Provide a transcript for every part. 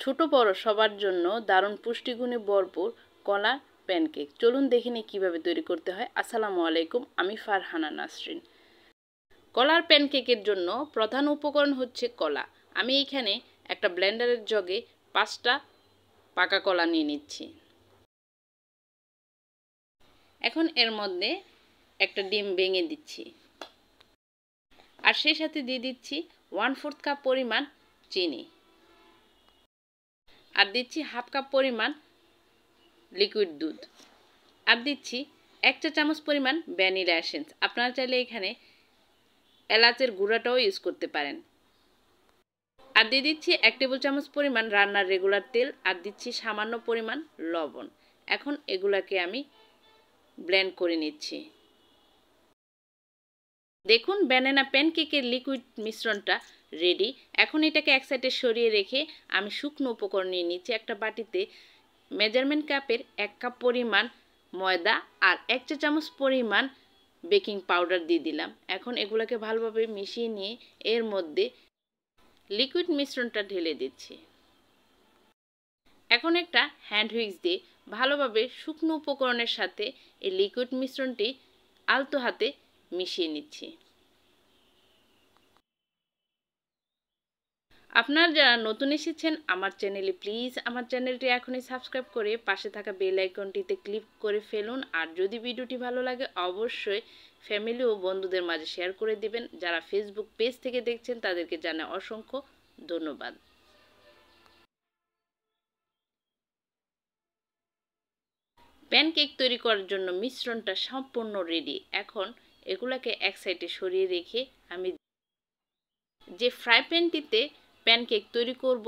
ছোট বড় সবার জন্য দারুণ পুষ্টিগুণে ভরপুর কলার প্যানকেক। চলুন দেখে নিই কীভাবে তৈরি করতে হয়। আসসালামু আলাইকুম, আমি ফারহানা নাসরিন। কলার প্যানকেকের জন্য প্রধান উপকরণ হচ্ছে কলা। আমি এখানে একটা ব্লেন্ডারের জগে 5টা পাকা কলা নিয়ে নিচ্ছি। এখন এর মধ্যে একটা ডিম ভেঙে দিচ্ছি, আর সেই সাথে দিয়ে দিচ্ছি 1/4 কাপ পরিমাণ চিনি, আর দিচ্ছি 1/2 কাপ পরিমাণ লিকুইড দুধ, আর দিচ্ছি 1 চা চামচ পরিমাণ ভ্যানিলা এসেন্স। আপনারা চাইলে এখানে এলাচের গুঁড়াটাও ইউজ করতে পারেন। আর দিয়ে দিচ্ছি 1 টেবিল চামচ পরিমাণ রান্নার রেগুলার তেল, আর দিচ্ছি সামান্য পরিমাণ লবণ। এখন এগুলাকে আমি ব্লেন্ড করে নিচ্ছি। দেখুন ব্যানানা প্যানকেকের লিকুইড মিশ্রণটা রেডি। এখন এটাকে এক সাইডে সরিয়ে রেখে আমি শুকনো উপকরণ নিয়ে নিচ্ছি। একটা বাটিতে মেজারমেন্ট কাপের 1 কাপ পরিমাণ ময়দা আর 1 চা চামচ পরিমাণ বেকিং পাউডার দিয়ে দিলাম। এখন এগুলোকে ভালোভাবে মিশিয়ে নিয়ে এর মধ্যে লিকুইড মিশ্রণটা ঢেলে দিচ্ছি। এখন একটা হ্যান্ড হুইক্স দিয়ে ভালোভাবে শুকনো উপকরণের সাথে এই লিকুইড মিশ্রণটি আলতো হাতে মিশিয়ে নিচ্ছি। আপনারা যারা নতুন এসেছেন আমার চ্যানেলে, প্লিজ আমার চ্যানেলটি এখনই সাবস্ক্রাইব করে পাশে থাকা বেল আইকনটিতে ক্লিক করে ফেলুন। আর যদি ভিডিওটি ভালো লাগে অবশ্যই ফ্যামিলি ও বন্ধুদের মাঝে শেয়ার করে দিবেন। যারা ফেসবুক পেজ থেকে দেখছেন তাদেরকে জানাই অসংখ্য ধন্যবাদ। প্যানকেক তৈরি করার জন্য মিশ্রণটা সম্পূর্ণ রেডি। এখন এগুলাকে এক সাইডে সরিয়ে রেখে আমি যে ফ্রাই প্যানটিতে প্যানকেক তৈরি করব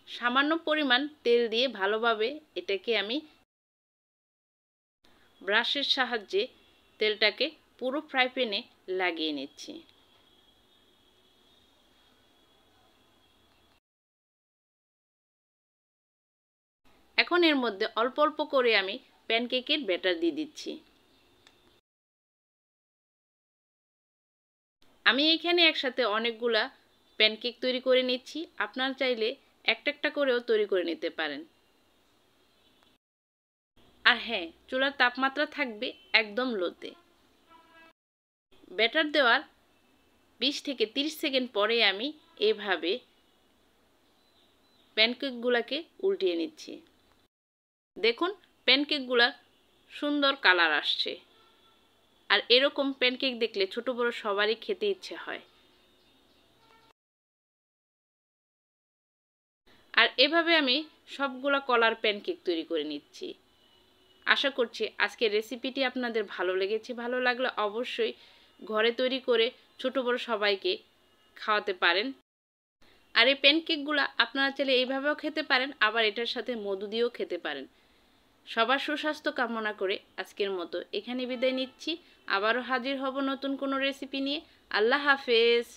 সামান্য পরিমাণ তেল দিয়ে ভালোভাবে এটাকে আমি ব্রাশের সাহায্যে তেলটাকে পুরো ফ্রাই প্যানে লাগিয়ে নিচ্ছি। এখন এর মধ্যে অল্প অল্প করে আমি প্যানকেকের ব্যাটার দিয়ে দিচ্ছি। আমি এখানে একসাথে অনেকগুলা প্যানকেক তৈরি করে নিচ্ছি। আপনারা চাইলে একটা একটা করেও তৈরি করে নিতে পারেন। আর হ্যাঁ, চুলার তাপমাত্রা থাকবে একদম লোতে। ব্যাটার দেওয়ার 20 থেকে 30 সেকেন্ড পরে আমি এভাবে প্যানকেকগুলোকে উল্টিয়ে নিচ্ছি। দেখুন প্যানকেকগুলা সুন্দর কালার আসছে। আর এরকম প্যানকেক দেখলে ছোট বড় সবারই খেতে ইচ্ছে হয়। আর এভাবে আমি সবগুলা কলার প্যানকেক তৈরি করে নিচ্ছি। আশা করছি আজকের রেসিপিটি আপনাদের ভালো লেগেছে। ভালো লাগলে অবশ্যই ঘরে তৈরি করে ছোট বড় সবাইকে খাওয়াতে পারেন। আর এই প্যানকেকগুলো আপনারা চাইলে এইভাবেও খেতে পারেন, আবার এটার সাথে মধু দিয়েও খেতে পারেন। সবার সুস্বাস্থ্য কামনা করে আজকের মতো এখানে বিদায় নিচ্ছি। আবারও হাজির হব নতুন কোনো রেসিপি নিয়ে। আল্লাহ হাফেজ।